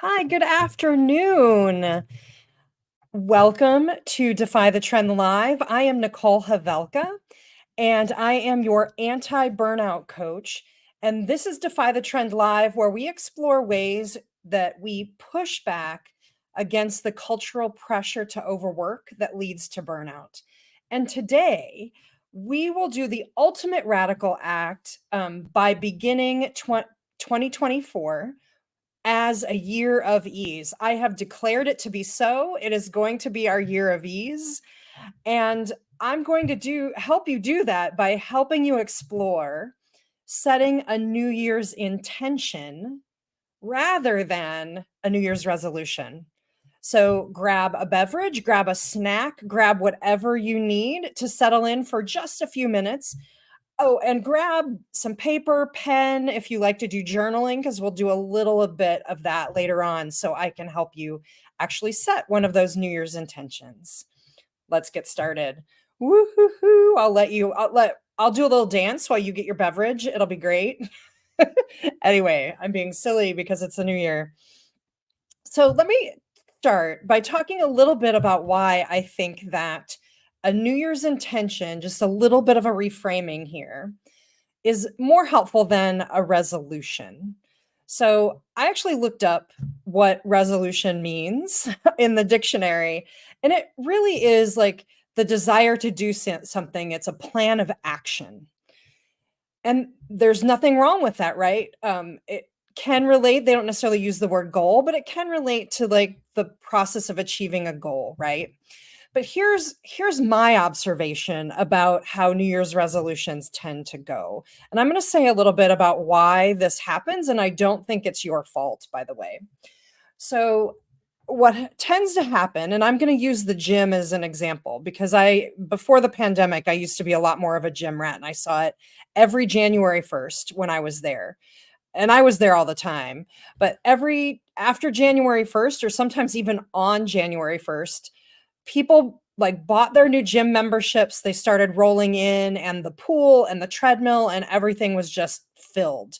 Hi, good afternoon. Welcome to Defy the Trend Live. I am Nicole Havelka, and I am your anti-burnout coach. And this is Defy the Trend Live, where we explore ways that we push back against the cultural pressure to overwork that leads to burnout. And today, we will do the ultimate radical act by beginning 2024 as a year of ease. I have declared it to be so. It is going to be our year of ease. And I'm going to help you do that by helping you explore setting a New Year's intention rather than a New Year's resolution. So grab a beverage, grab a snack, grab whatever you need to settle in for just a few minutes. Oh, and grab some paper, pen if you like to do journaling, because we'll do a little bit of that later on so I can help you actually set one of those New Year's intentions. Let's get started. Woo-hoo-hoo. I'll do a little dance while you get your beverage. It'll be great. Anyway, I'm being silly because it's the new year. So let me start by talking a little bit about why I think that a New Year's intention, just a little bit of a reframing here, is more helpful than a resolution. So I actually looked up what resolution means in the dictionary, and it really is like the desire to do something. It's a plan of action. And there's nothing wrong with that, right? It can relate. They don't necessarily use the word goal, but it can relate to like the process of achieving a goal, right? But here's my observation about how New Year's resolutions tend to go. And I'm going to say a little bit about why this happens, and I don't think it's your fault, by the way. So what tends to happen, and I'm going to use the gym as an example because before the pandemic, I used to be a lot more of a gym rat, and I saw it every January 1st when I was there. And I was there all the time, but after January 1st, or sometimes even on January 1st, people like bought their new gym memberships. They started rolling in, and the pool and the treadmill and everything was just filled.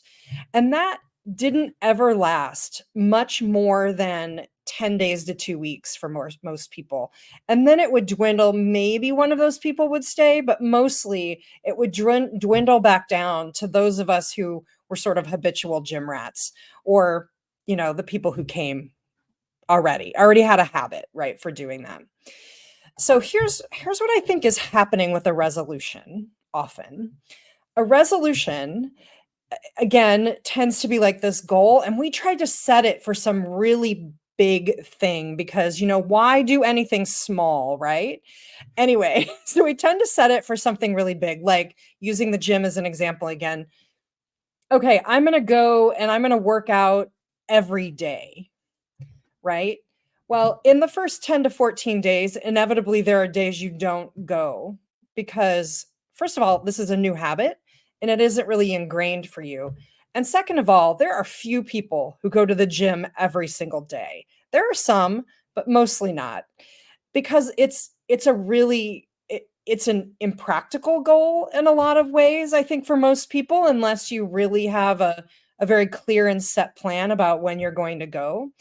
And that didn't ever last much more than 10 days to 2 weeks for most people. And then it would dwindle. Maybe one of those people would stay, but mostly it would dwindle back down to those of us who were sort of habitual gym rats, or, the people who came already had a habit, right, for doing that. So here's what I think is happening with a resolution often. A resolution, again, tends to be like this goal, and we try to set it for some really big thing because, why do anything small, right? Anyway, so we tend to set it for something really big, like using the gym as an example again. Okay, I'm going to go and I'm going to work out every day, right? Well, in the first 10 to 14 days, inevitably there are days you don't go because, first of all, this is a new habit and it isn't really ingrained for you. And second of all, there are few people who go to the gym every single day. There are some, but mostly not, because it's an impractical goal in a lot of ways, I think, for most people, unless you really have a very clear and set plan about when you're going to go.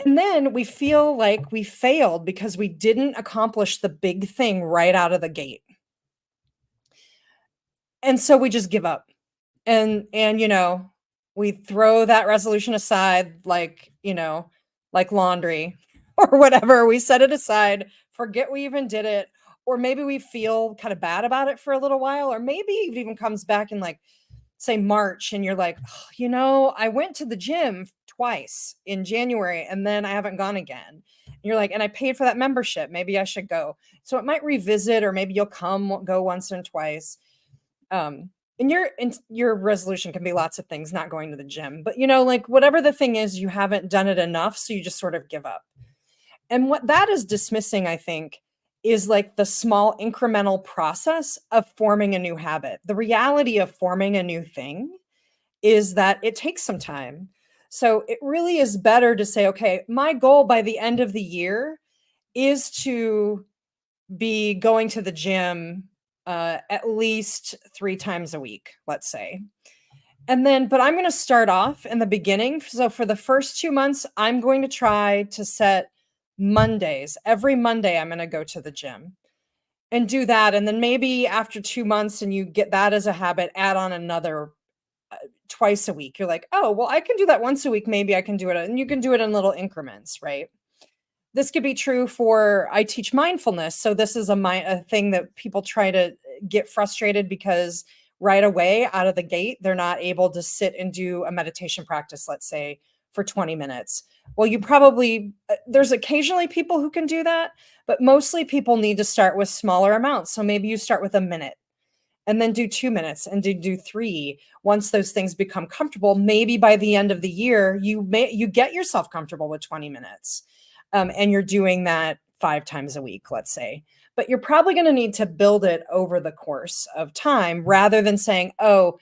And then we feel like we failed because we didn't accomplish the big thing right out of the gate. And so we just give up. And we throw that resolution aside like laundry or whatever. We set it aside, forget we even did it, or maybe we feel kind of bad about it for a little while, or maybe it even comes back in like say March and you're like, oh, I went to the gym twice in January and then I haven't gone again. And you're like, and I paid for that membership. Maybe I should go. So it might revisit, or maybe you'll go once and twice. And your resolution can be lots of things, not going to the gym, but like whatever the thing is, you haven't done it enough. So you just sort of give up. And what that is dismissing, I think, is like the small incremental process of forming a new habit. The reality of forming a new thing is that it takes some time. So it really is better to say, okay, my goal by the end of the year is to be going to the gym at least 3 times a week, let's say. And then, but I'm going to start off in the beginning. So for the first 2 months, I'm going to try to set Mondays. Every Monday, I'm going to go to the gym and do that. And then maybe after 2 months and you get that as a habit, add on another twice a week. You're like, oh, well, I can do that once a week. Maybe I can do it. And you can do it in little increments, right? This could be true for, I teach mindfulness. So this is a thing that people try to get frustrated because right away out of the gate, they're not able to sit and do a meditation practice, let's say for 20 minutes. Well, you probably, there's occasionally people who can do that, but mostly people need to start with smaller amounts. So maybe you start with a minute and then do 2 minutes and do three. Once those things become comfortable, maybe by the end of the year, you get yourself comfortable with 20 minutes. And you're doing that 5 times a week, let's say. But you're probably going to need to build it over the course of time rather than saying, oh,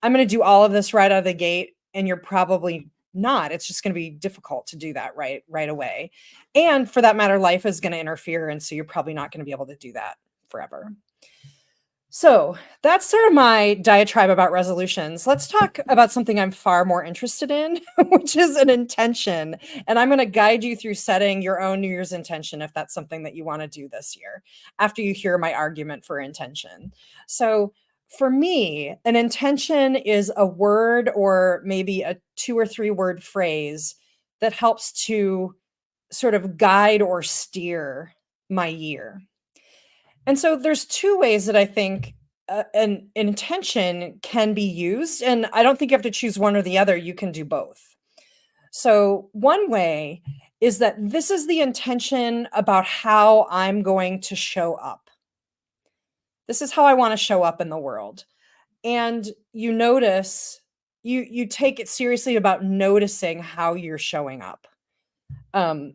I'm going to do all of this right out of the gate. And you're probably not. It's just going to be difficult to do that right away. And for that matter, life is going to interfere. And so you're probably not going to be able to do that forever. So that's sort of my diatribe about resolutions. Let's talk about something I'm far more interested in, which is an intention. And I'm going to guide you through setting your own New Year's intention if that's something that you want to do this year after you hear my argument for intention. So for me, an intention is a word or maybe a 2 or 3 word phrase that helps to sort of guide or steer my year. And so there's 2 ways that I think, an intention can be used, and I don't think you have to choose one or the other, you can do both. So one way is that this is the intention about how I'm going to show up. This is how I wanna show up in the world. And you notice you take it seriously about noticing how you're showing up. Um,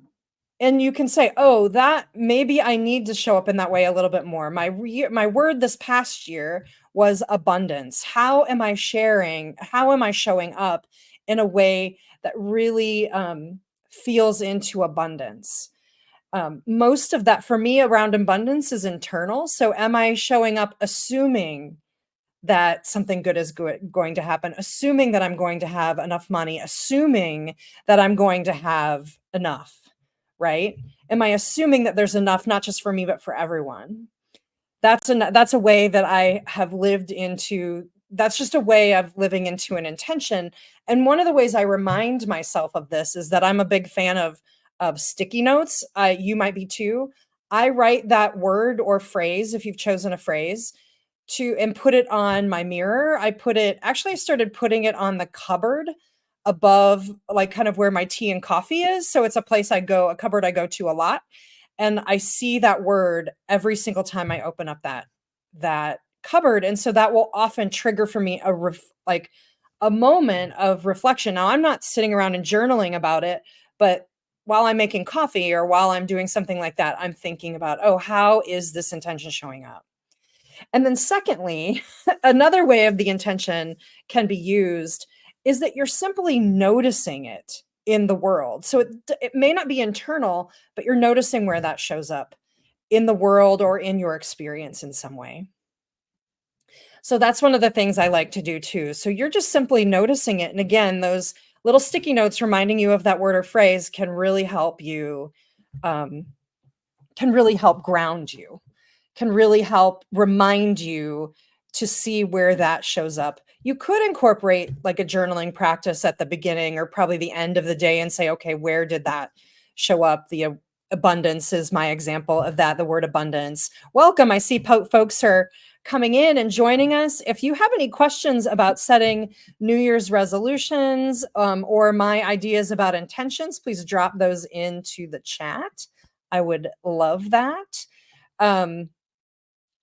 and you can say, "Oh, that maybe I need to show up in that way a little bit more. My word this past year was abundance. How am I sharing? How am I showing up in a way that really feels into abundance?" Most of that for me around abundance is internal. So, am I showing up assuming that something good is going to happen, assuming that I'm going to have enough money, assuming that I'm going to have enough, right? Am I assuming that there's enough not just for me but for everyone? That's a way that I have lived into, that's just a way of living into an intention. And one of the ways I remind myself of this is that I'm a big fan of sticky notes. You might be too. I write that word or phrase, if you've chosen a phrase, to and put it on my mirror. I started putting it on the cupboard above, like, kind of where my tea and coffee is. So it's a cupboard I go to a lot. And I see that word every single time I open up that cupboard. And so that will often trigger for me like a moment of reflection. Now I'm not sitting around and journaling about it, but while I'm making coffee or while I'm doing something like that, I'm thinking about, oh, how is this intention showing up? And then secondly, another way of the intention can be used is that you're simply noticing it in the world. So it may not be internal, but you're noticing where that shows up in the world or in your experience in some way. So that's one of the things I like to do too. So you're just simply noticing it. And again, those little sticky notes reminding you of that word or phrase can really help you, um, can really help ground you, can really help remind you to see where that shows up. You could incorporate like a journaling practice at the beginning or probably the end of the day and say, okay, where did that show up? The abundance is my example of that, the word abundance. Welcome. I see folks are coming in and joining us. If you have any questions about setting New Year's resolutions or my ideas about intentions, please drop those into the chat. I would love that.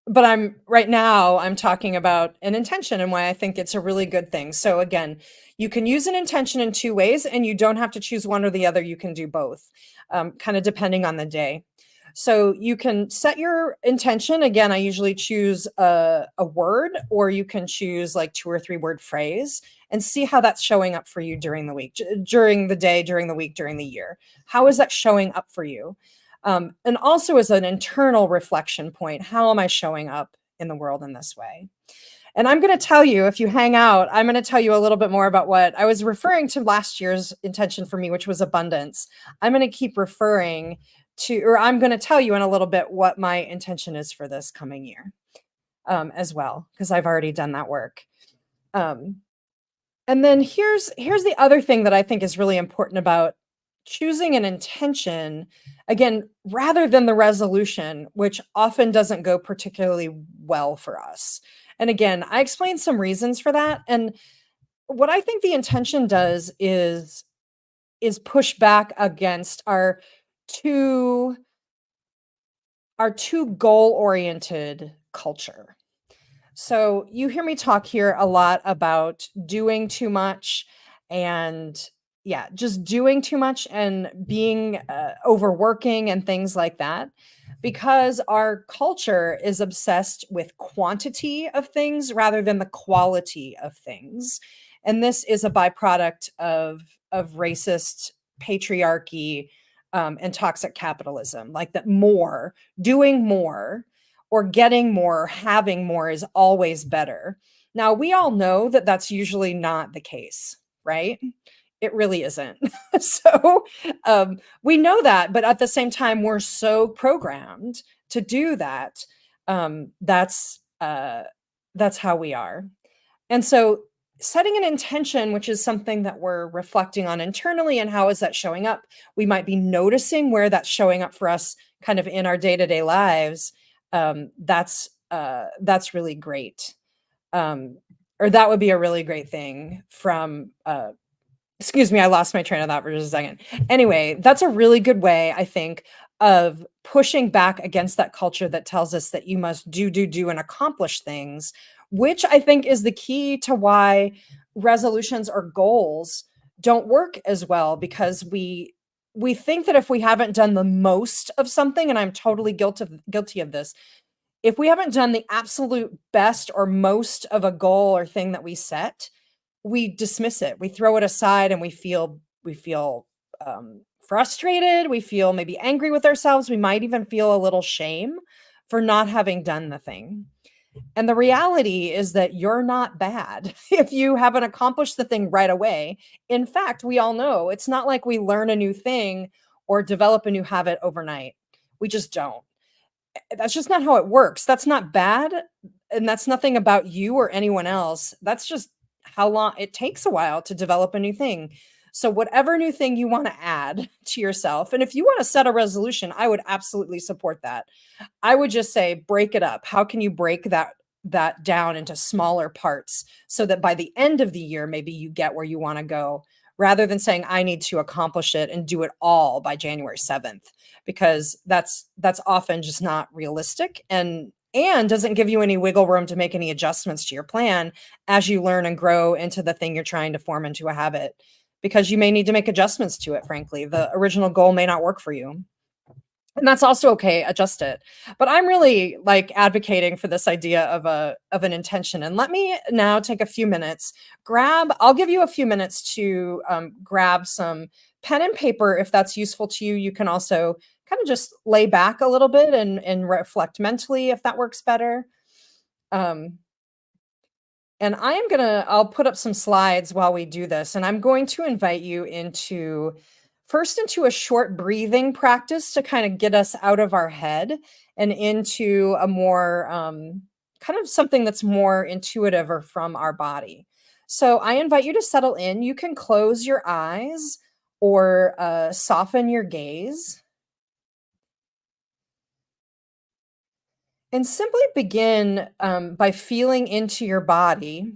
But I'm talking about an intention and why I think it's a really good thing. So again, you can use an intention in 2 ways and you don't have to choose one or the other. You can do both, kind of depending on the day. So you can set your intention. Again, I usually choose a word, or you can choose like 2 or 3 word phrase and see how that's showing up for you during the week, during the day, during the week, during the year. How is that showing up for you? And also as an internal reflection point, how am I showing up in the world in this way? And I'm going to tell you, if you hang out, I'm going to tell you a little bit more about what I was referring to last year's intention for me, which was abundance. I'm going to keep referring to, or I'm going to tell you in a little bit what my intention is for this coming year as well, because I've already done that work. Um, and then here's the other thing that I think is really important about choosing an intention, again, rather than the resolution, which often doesn't go particularly well for us. And again, I explained some reasons for that. And what I think the intention does is push back against too our too goal-oriented culture. So you hear me talk here a lot about doing too much and yeah, just doing too much and being overworking and things like that because our culture is obsessed with quantity of things rather than the quality of things. And this is a byproduct of racist patriarchy and toxic capitalism, like that doing more or getting more, having more is always better. Now, we all know that that's usually not the case, right? It really isn't. So we know that, but at the same time, we're so programmed to do that. That's how we are. And so setting an intention, which is something that we're reflecting on internally and how is that showing up, we might be noticing where that's showing up for us kind of in our day-to-day lives. That's really great. Or that would be a really great thing from excuse me, I lost my train of thought for just a second. Anyway, that's a really good way, I think, of pushing back against that culture that tells us that you must do, and accomplish things, which I think is the key to why resolutions or goals don't work as well because we think that if we haven't done the most of something, and I'm totally guilty of this, if we haven't done the absolute best or most of a goal or thing that we set, we dismiss it. We throw it aside and we feel frustrated. We feel maybe angry with ourselves. We might even feel a little shame for not having done the thing. And the reality is that you're not bad if you haven't accomplished the thing right away. In fact, we all know it's not like we learn a new thing or develop a new habit overnight. We just don't. That's just not how it works. That's not bad, and that's nothing about you or anyone else. That's just how long it takes a while to develop a new thing. So whatever new thing you want to add to yourself, and if you want to set a resolution, I would absolutely support that. I would just say break it up. How can you break that down into smaller parts so that by the end of the year maybe you get where you want to go rather than saying I need to accomplish it and do it all by January 7th because that's often just not realistic and doesn't give you any wiggle room to make any adjustments to your plan as you learn and grow into the thing you're trying to form into a habit because you may need to make adjustments to it frankly. The original goal may not work for you. And that's also okay, adjust it. But I'm really, like, advocating for this idea of an intention, and let me now take a few minutes, I'll give you a few minutes to, grab some pen and paper if that's useful to you. You can also kinda just lay back a little bit and reflect mentally if that works better. Um and I'll put up some slides while we do this, and I'm going to invite you into a short breathing practice to kind of get us out of our head and into a more kind of something that's more intuitive or from our body. So I invite you to settle in. You can close your eyes or soften your gaze and simply begin by feeling into your body.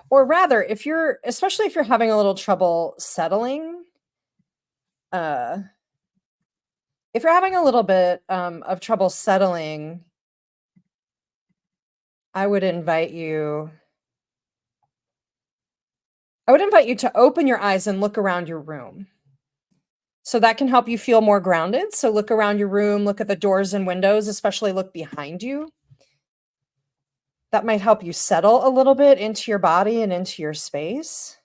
Or rather, especially if you're having a little trouble settling, uh, if you're having a little bit of trouble settling, I would invite you, I would invite you to open your eyes and look around your room. So that can help you feel more grounded. So look around your room, look at the doors and windows, especially look behind you. That might help you settle a little bit into your body and into your space.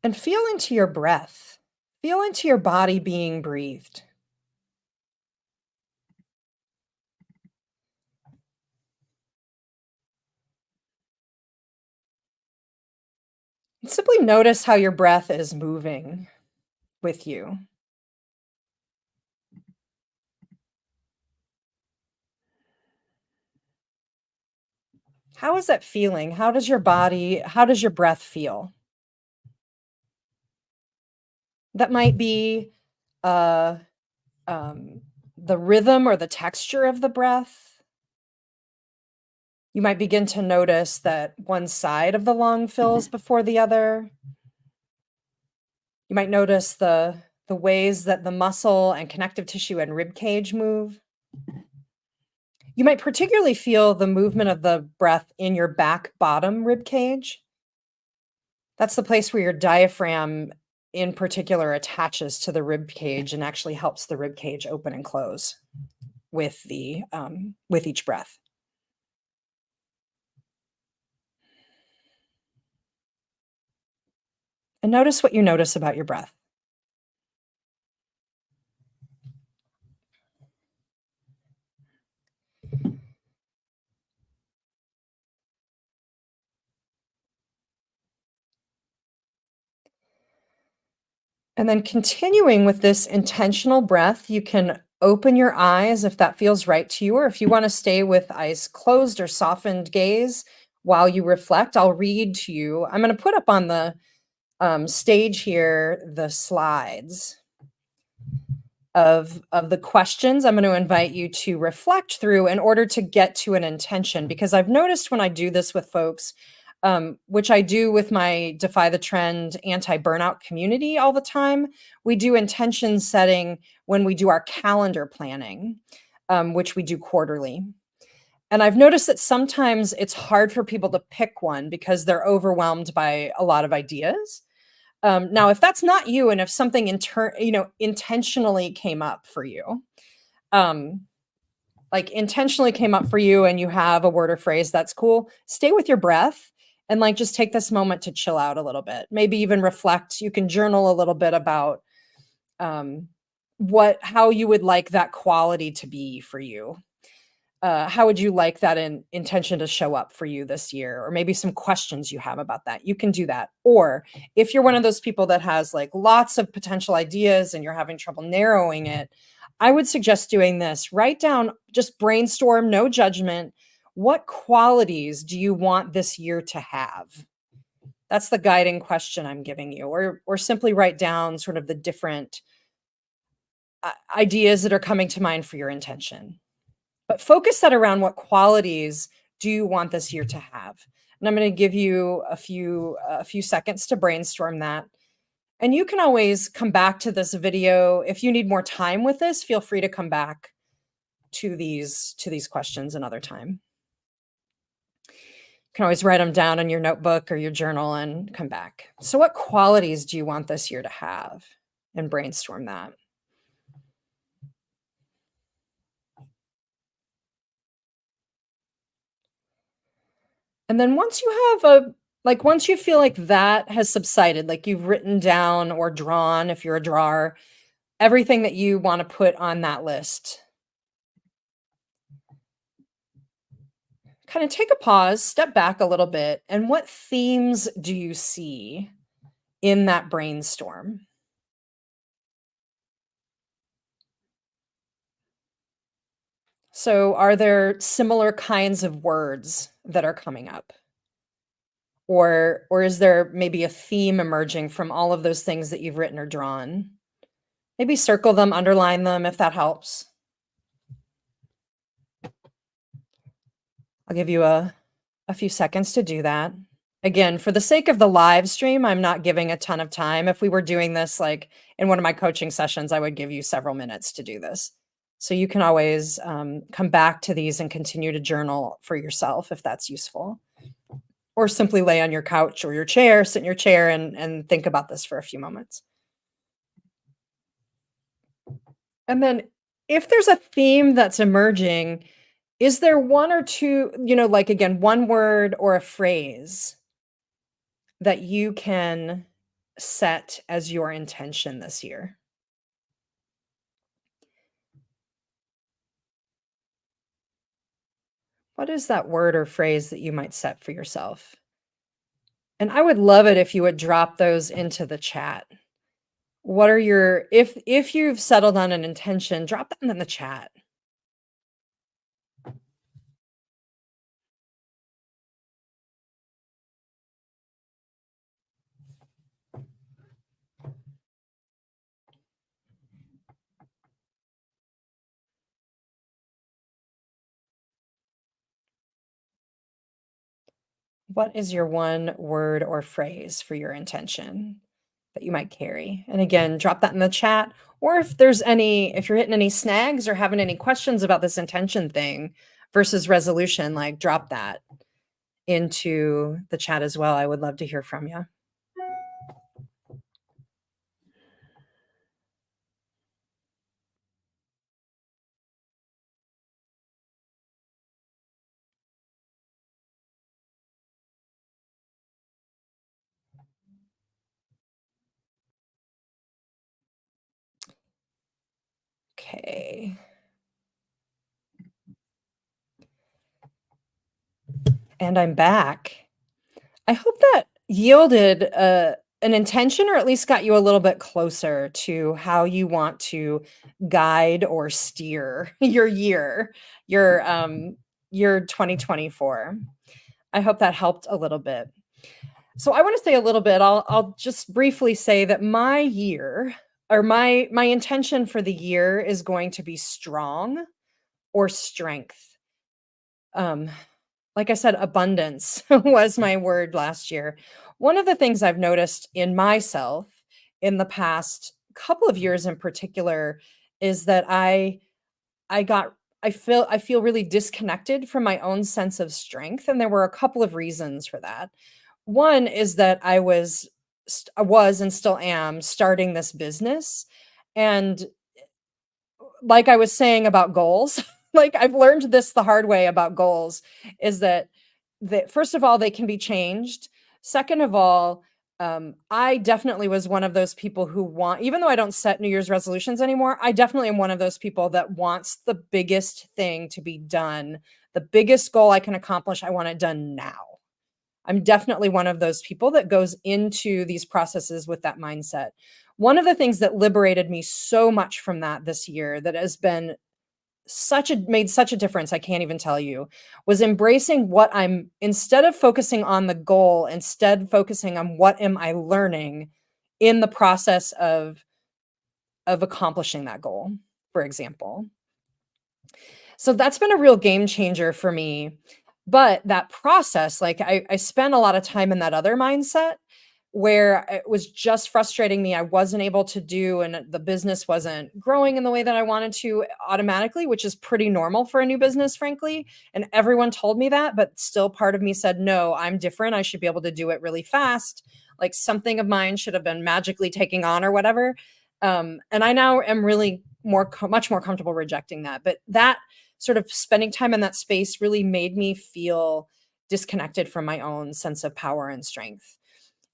And feel into your breath. Feel into your body being breathed. And simply notice how your breath is moving with you. How is that feeling? How does your breath feel? That might be uh, um, the rhythm or the texture of the breath. You might begin to notice that one side of the lung fills before the other. You might notice the ways that the muscle and connective tissue and rib cage move. You might particularly feel the movement of the breath in your back bottom rib cage. That's the place where your diaphragm in particular attaches to the rib cage and actually helps the rib cage open and close with each breath. And notice what you notice about your breath. And then continuing with this intentional breath, you can open your eyes if that feels right to you, or if you want to stay with eyes closed or softened gaze while you reflect. I'll read to you. I'm going to put up on the stage here the slides of the questions I'm going to invite you to reflect through in order to get to an intention. Because I've noticed when I do this with folks, which I do with my Defy the Trend anti-burnout community all the time, we do intention setting when we do our calendar planning, which we do quarterly. And I've noticed that sometimes it's hard for people to pick one because they're overwhelmed by a lot of ideas. Now, if that's not you, and if something intentionally came up for you, um, like intentionally came up for you, and you have a word or phrase that's cool, stay with your breath and like just take this moment to chill out a little bit. Maybe even reflect. You can journal a little bit about um, how you would like that quality to be for you. How would you like that intention to show up for you this year? Or maybe some questions you have about that. You can do that. Or if you're one of those people that has like lots of potential ideas and you're having trouble narrowing it, I would suggest doing this. Write down, just brainstorm, no judgment. What qualities do you want this year to have? That's the guiding question I'm giving you. Or simply write down sort of the different ideas that are coming to mind for your intention. But focus that around what qualities do you want this year to have? And I'm going to give you a few seconds to brainstorm that. And you can always come back to this video if you need more time with this. Feel free to come back to these questions another time. You can always write them down in your notebook or your journal and come back. So what qualities do you want this year to have? And brainstorm that. And then once you feel like that has subsided, like you've written down or drawn, if you're a drawer, everything that you want to put on that list, kind of take a pause, step back a little bit, and what themes do you see in that brainstorm? So, are there similar kinds of words that are coming up? Or is there maybe a theme emerging from all of those things that you've written or drawn? Maybe circle them, underline them if that helps. I'll give you a few seconds to do that. Again, for the sake of the live stream, I'm not giving a ton of time. If we were doing this like in one of my coaching sessions, I would give you several minutes to do this. So you can always come back to these and continue to journal for yourself if that's useful. Or simply lay on your couch or your chair, sit in your chair and think about this for a few moments. And then if there's a theme that's emerging, is there one or two, like again, one word or a phrase that you can set as your intention this year? What is that word or phrase that you might set for yourself? And I would love it if you would drop those into the chat. What are your if you've settled on an intention, drop them in the chat. What is your one word or phrase for your intention that you might carry? And again, drop that in the chat. Or if you're hitting any snags or having any questions about this intention thing versus resolution, like drop that into the chat as well. I would love to hear from you. Okay. And I'm back. I hope that yielded an intention or at least got you a little bit closer to how you want to guide or steer your 2024. I hope that helped a little bit. So I want to say a little bit. I'll just briefly say that my year or my intention for the year is going to be strong or strength. Um, like I said, abundance was my word last year. One of the things I've noticed in myself in the past couple of years in particular is that I got I feel really disconnected from my own sense of strength, and there were a couple of reasons for that. One is that I was and still am starting this business, and like I was saying about goals, like I've learned this the hard way about goals is that first of all, they can be changed. Second of all, I definitely was one of those people who even though I don't set New Year's resolutions anymore, I definitely am one of those people that wants the biggest thing to be done. The biggest goal I can accomplish, I want it done now. I'm definitely one of those people that goes into these processes with that mindset. One of the things that liberated me so much from that this year that has been made such a difference, I can't even tell you, was embracing what I'm instead of focusing on the goal, instead focusing on what am I learning in the process of accomplishing that goal, for example. So that's been a real game changer for me. But that process, like I spent a lot of time in that other mindset where it was just frustrating me. I wasn't able to do, and the business wasn't growing in the way that I wanted to automatically, which is pretty normal for a new business, frankly. And everyone told me that, but still part of me said, no, I'm different. I should be able to do it really fast. Like something of mine should have been magically taking on or whatever. And I now am really much more comfortable rejecting that. But that sort of spending time in that space really made me feel disconnected from my own sense of power and strength.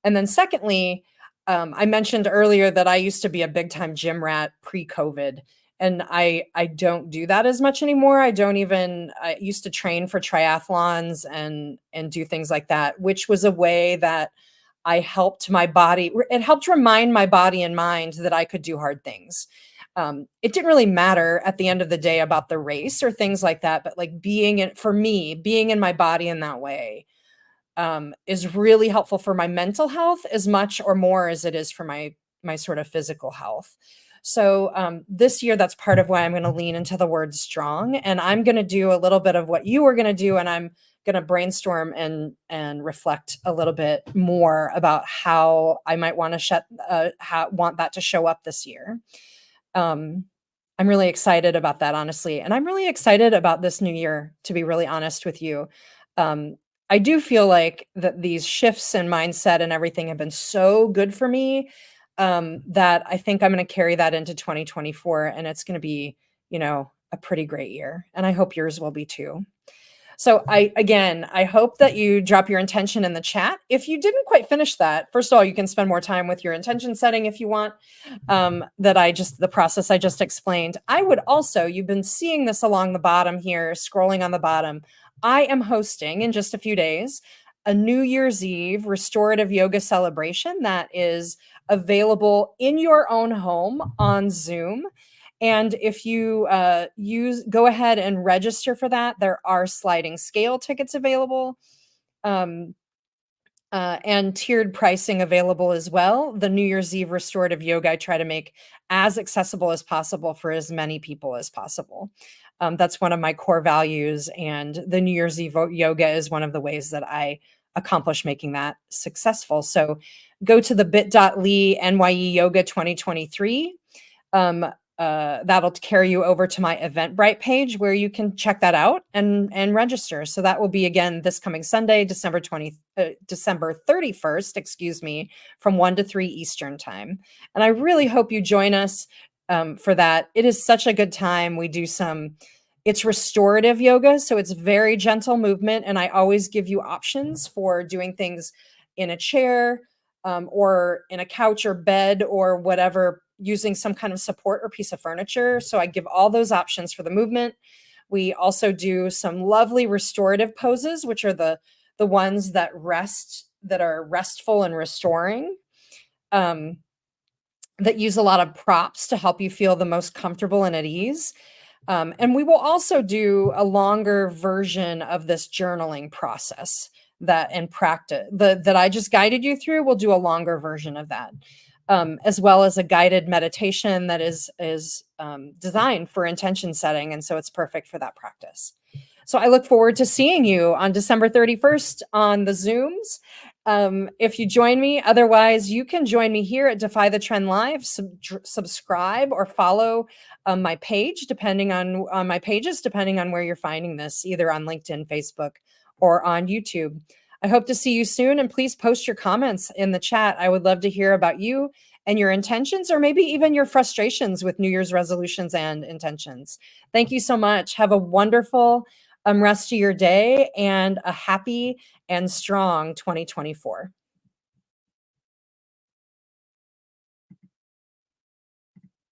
And then secondly, I mentioned earlier that I used to be a big time gym rat pre-COVID, and I don't do that as much anymore. I used to train for triathlons and do things like that, which was a way that I helped my body. It helped remind my body and mind that I could do hard things. It didn't really matter at the end of the day about the race or things like that, but like for me, being in my body in that way is really helpful for my mental health as much or more as it is for my sort of physical health. So this year, that's part of why I'm going to lean into the word strong, and I'm going to do a little bit of what you were going to do, and I'm going to brainstorm and reflect a little bit more about how I might want to want that to show up this year. Um, I'm really excited about that, honestly. And I'm really excited about this new year, to be really honest with you. Um, I do feel like that these shifts in mindset and everything have been so good for me that I think I'm going to carry that into 2024. And it's going to be, a pretty great year. And I hope yours will be too. So I hope that you drop your intention in the chat. If you didn't quite finish that, first of all, you can spend more time with your intention setting if you want. The process I just explained. I would also, you've been seeing this along the bottom here, scrolling on the bottom. I am hosting in just a few days a New Year's Eve restorative yoga celebration that is available in your own home on Zoom. And if you go ahead and register for that, there are sliding scale tickets available. Um, and tiered pricing available as well. The New Year's Eve restorative yoga I try to make as accessible as possible for as many people as possible. That's one of my core values, and the New Year's Eve yoga is one of the ways that I accomplish making that successful. So go to the bit.ly NYE Yoga 2023. That'll carry you over to my Eventbrite page where you can check that out and register. So that will be again this coming Sunday, December 31st, excuse me, from 1 to 3 Eastern time. And I really hope you join us for that. It is such a good time. We do it's restorative yoga, so it's very gentle movement, and I always give you options for doing things in a chair, or in a couch or bed or whatever, using some kind of support or piece of furniture. So I give all those options for the movement. We also do some lovely restorative poses, which are the ones that are restful and restoring, that use a lot of props to help you feel the most comfortable and at ease. And we will also do a longer version of this journaling process that I just guided you through. We'll do a longer version of that, as well as a guided meditation that is designed for intention setting. And so it's perfect for that practice. So I look forward to seeing you on December 31st on the Zooms. If you join me, otherwise you can join me here at Defy the Trend Live, subscribe or follow my page, depending on my pages, depending on where you're finding this, either on LinkedIn, Facebook, or on YouTube. I hope to see you soon, and please post your comments in the chat. I would love to hear about you and your intentions, or maybe even your frustrations with New Year's resolutions and intentions. Thank you so much. Have a wonderful rest of your day and a happy and strong 2024.